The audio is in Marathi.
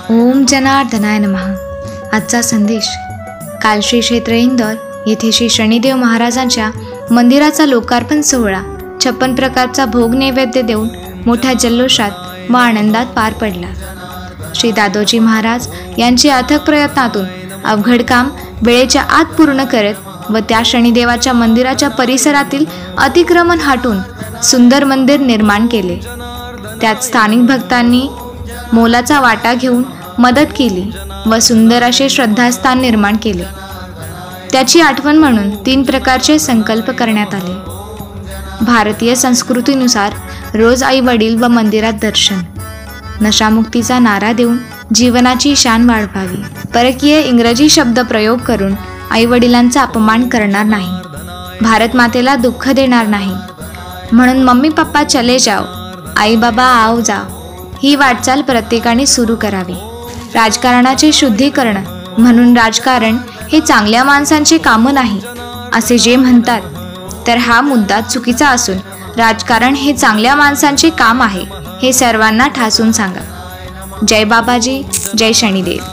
ओम जनार्दनाय नमः। आजचा संदेश काल श्री क्षेत्र इंदौर येथे श्री शनिदेव महाराजांच्या मंदिराचा लोकार्पण सोहळा 56 प्रकारचा भोग नैवेद्य देऊन मोठ्या जल्लोषात व आनंदात पार पडला। श्री दादोजी महाराज यांच्या अथक प्रयत्नातून अवघड काम वेळेच्या आत पूर्ण करत व त्या शनिदेवाच्या मंदिराच्या परिसरातील अतिक्रमण हटून सुंदर मंदिर निर्माण केले। त्यात स्थानिक भक्तांनी मोलाचा वाटा घेऊन मदत केली व सुंदर असे श्रद्धास्थान निर्माण केले। त्याची आठवण म्हणून 3 प्रकारचे संकल्प करण्यात आले। भारतीय संस्कृतीनुसार रोज आई वडील व मंदिरात दर्शन, नशामुक्तीचा नारा देऊन जीवनाची शान वाढवावी, परकीय इंग्रजी शब्द प्रयोग करून आई वडिलांचा अपमान करणार नाही, भारत मातेला दुःख देणार नाही, म्हणून मम्मी पप्पा चले जाओ, आई बाबा आओ जाओ ही वाटचाल प्रत्येकाने सुरू करावी। राजकारणाचे शुद्धीकरण म्हणून राजकारण हे चांगल्या माणसांचे काम नाही असे जे म्हणतात, तर हा मुद्दा चुकीचा असून राजकारण हे चांगल्या माणसांचे काम आहे हे सर्वांना ठासून सांगा। जय बाबाजी, जय शनिदेव।